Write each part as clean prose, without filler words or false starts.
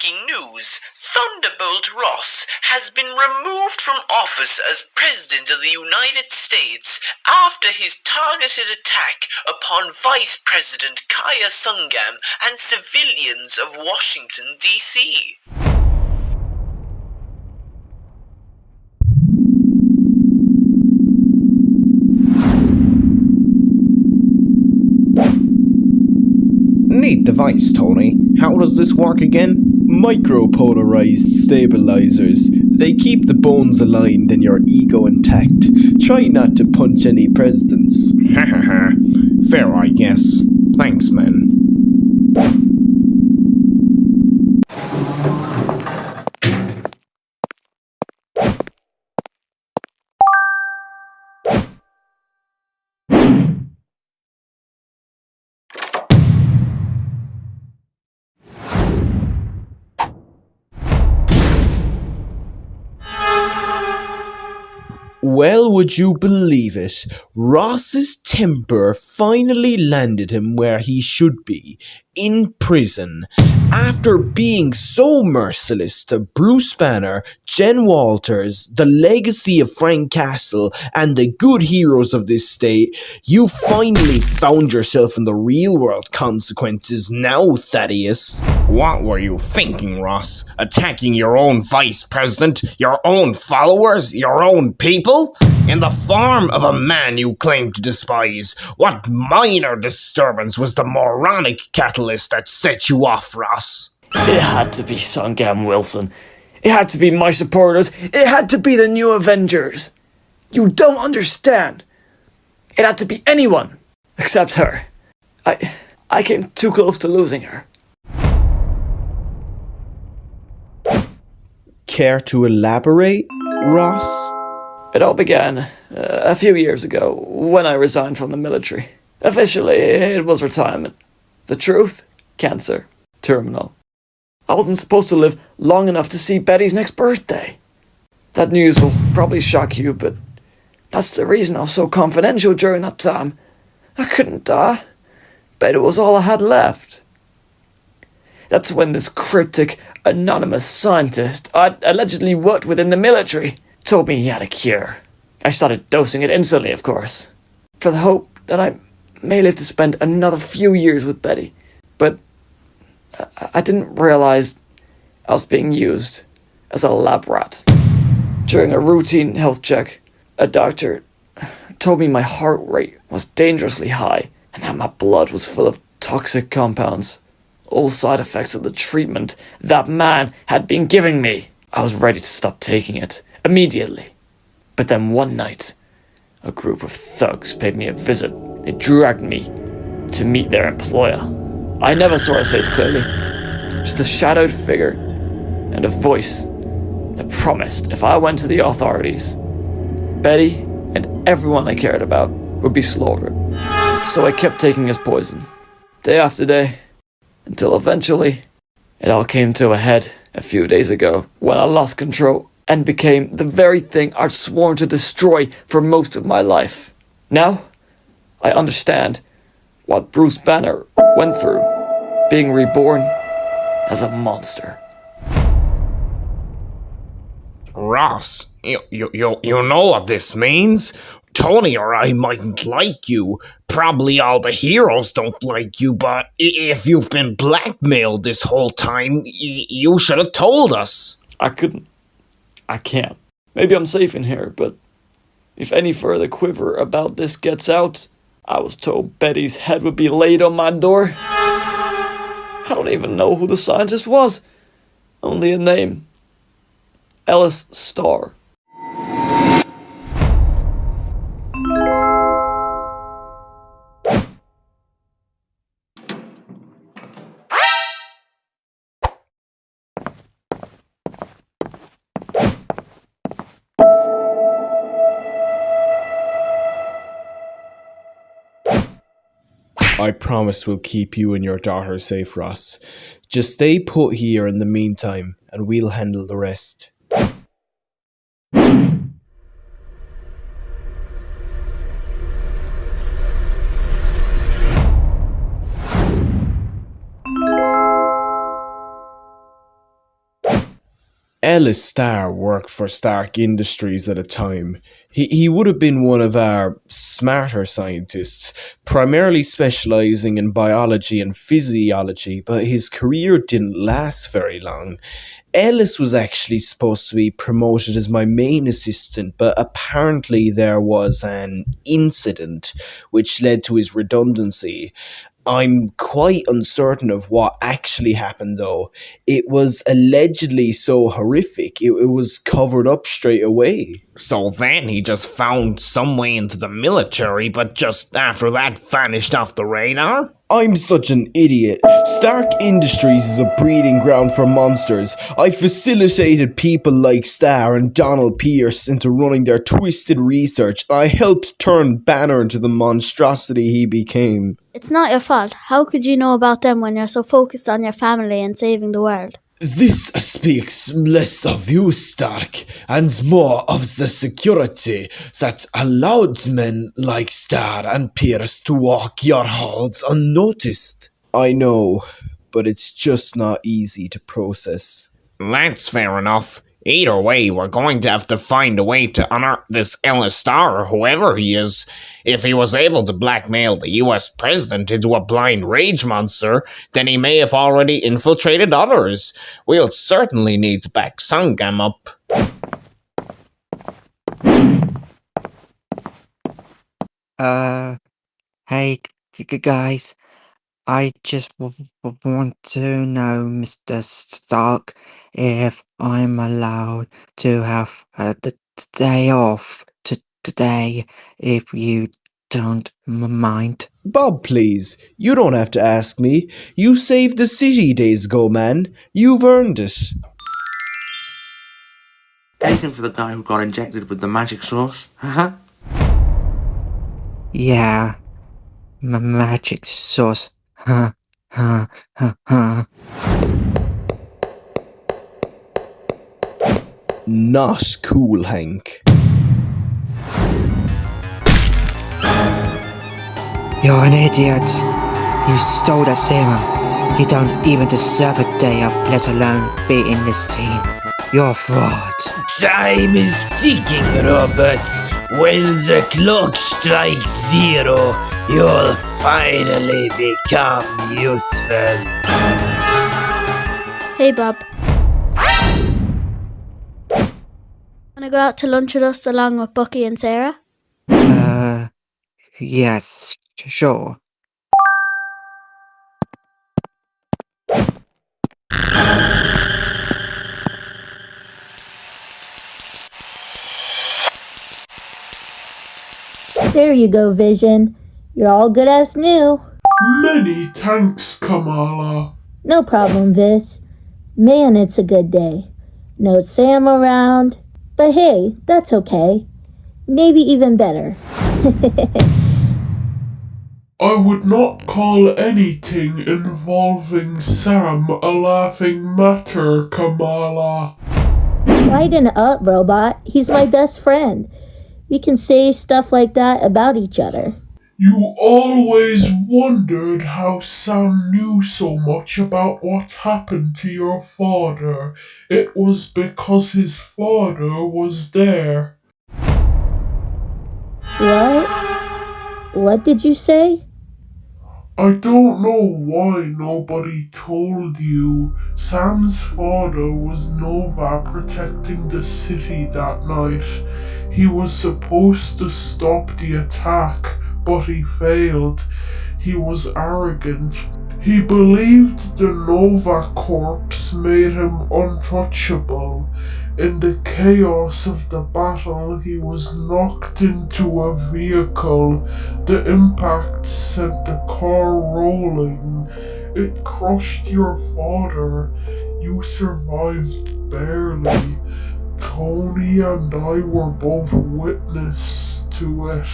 breaking news. Thunderbolt Ross has been removed from office as President of the United States after his targeted attack upon Vice President Kaya Sungam and civilians of Washington, D.C. Neat device, Tony. How does this work again? Micropolarized stabilizers. They keep the bones aligned and your ego intact. Try not to punch any presidents. Hahaha. Fair, I guess. Thanks, man. Well, would you believe it? Ross's temper finally landed him where he should be, in prison. After being so merciless to Bruce Banner, Jen Walters, the legacy of Frank Castle, and the good heroes of this state, you finally found yourself in the real world consequences now, Thaddeus. What were you thinking, Ross? Attacking your own vice president, your own followers, your own people? In the form of a man you claim to despise. What minor disturbance was the moronic catalyst that set you off, Ross? It had to be Sungam Wilson. It had to be my supporters. It had to be the new Avengers. You don't understand. It had to be anyone except her. I came too close to losing her. Care to elaborate, Ross? It all began a few years ago when I resigned from the military. Officially, it was retirement. The truth? Cancer. Terminal. I wasn't supposed to live long enough to see Betty's next birthday. That news will probably shock you, but that's the reason I was so confidential during that time. I couldn't die. Betty was all I had left. That's when this cryptic, anonymous scientist I'd allegedly worked with in the military told me he had a cure. I started dosing it instantly, of course, for the hope that I may live to spend another few years with Betty. But I didn't realize I was being used as a lab rat. During a routine health check, a doctor told me my heart rate was dangerously high and that my blood was full of toxic compounds, all side effects of the treatment that man had been giving me. I was ready to stop taking it immediately. But then one night, a group of thugs paid me a visit. They dragged me to meet their employer. I never saw his face clearly, just a shadowed figure and a voice that promised if I went to the authorities, Betty and everyone I cared about would be slaughtered. So I kept taking his poison, day after day, until eventually it all came to a head a few days ago when I lost control and became the very thing I'd sworn to destroy for most of my life. Now, I understand what Bruce Banner went through, being reborn as a monster. Ross, you know what this means? Tony or I mightn't like you. Probably all the heroes don't like you, but if you've been blackmailed this whole time, you should have told us. I couldn't. I can't. Maybe I'm safe in here, but if any further quiver about this gets out, I was told Betty's head would be laid on my door. I don't even know who the scientist was. Only a name. Ellis Starr. I promise we'll keep you and your daughter safe, Ross. Just stay put here in the meantime, and we'll handle the rest. Ellis Starr worked for Stark Industries at a time. He would have been one of our smarter scientists, primarily specializing in biology and physiology, but his career didn't last very long. Ellis was actually supposed to be promoted as my main assistant, but apparently there was an incident which led to his redundancy. I'm quite uncertain of what actually happened, though. It was allegedly so horrific, it was covered up straight away. So then he just found some way into the military, but just after that vanished off the radar? I'm such an idiot. Stark Industries is a breeding ground for monsters. I facilitated people like Starr and Donald Pierce into running their twisted research, and I helped turn Banner into the monstrosity he became. It's not your fault. How could you know about them when you're so focused on your family and saving the world? This speaks less of you, Stark, and more of the security that allowed men like Starr and Pierce to walk your halls unnoticed. I know, but it's just not easy to process. That's fair enough. Either way, we're going to have to find a way to unearth this Ellis Starr, or whoever he is. If he was able to blackmail the US president into a blind rage monster, then he may have already infiltrated others. We'll certainly need to back Sangam up. Hey, guys. I just want to know, Mr. Stark, if I'm allowed to have the day off today, if you don't mind. Bob, please. You don't have to ask me. You saved the city days ago, man. You've earned it. Anything for the guy who got injected with the magic sauce? Yeah, magic sauce. Not cool, Hank. You're an idiot. You stole the serum. You don't even deserve a day off, let alone be in this team. You're a fraud. Time is ticking, Robert. When the clock strikes 0, you'll finally become useful. Hey, Bob. Wanna go out to lunch with us along with Bucky and Sarah? Yes, sure. There you go, Vision. You're all good as new. Many thanks, Kamala. No problem, Vis. Man, it's a good day. No Sam around. But hey, that's okay. Maybe even better. I would not call anything involving Sam a laughing matter, Kamala. Lighten up, robot. He's my best friend. We can say stuff like that about each other. You always wondered how Sam knew so much about what happened to your father. It was because his father was there. What? What did you say? I don't know why nobody told you. Sam's father was Nova protecting the city that night. He was supposed to stop the attack, but he failed. He was arrogant. He believed the Nova Corps made him untouchable. In the chaos of the battle, he was knocked into a vehicle. The impact sent the car rolling. It crushed your father. You survived barely. Tony and I were both witness to it.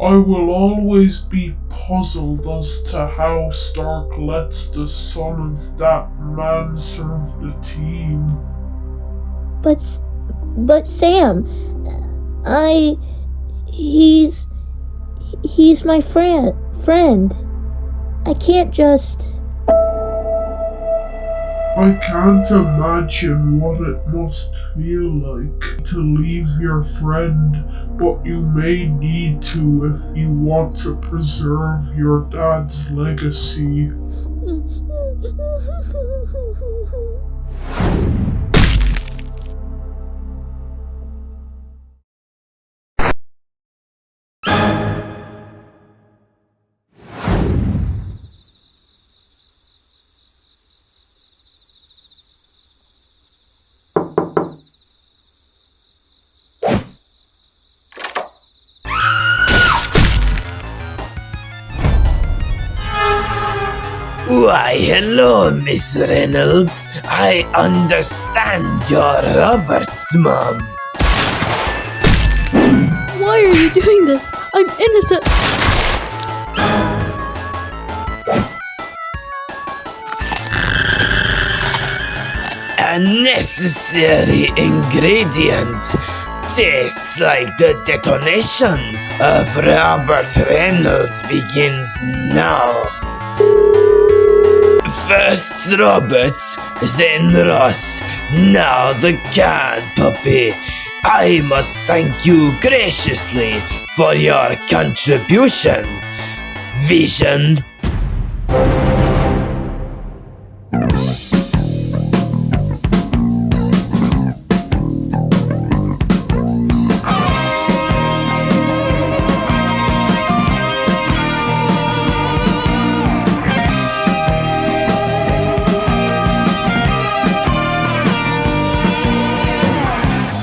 I will always be puzzled as to how Stark lets the son of that man serve the team. But Sam, he's my friend. I can't just... I can't imagine what it must feel like to leave your friend, but you may need to if you want to preserve your dad's legacy. Why, hello, Miss Reynolds. I understand you're Robert's mom. Why are you doing this? I'm innocent. A necessary ingredient. Tastes like the detonation of Robert Reynolds begins now. First Robert, then Ross, now the can puppy. I must thank you graciously for your contribution. Vision.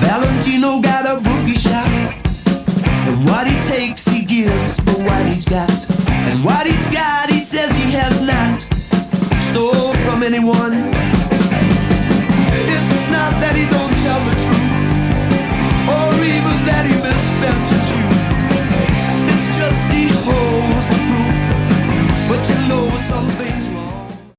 Valentino got a bookie shop, and what he takes he gives.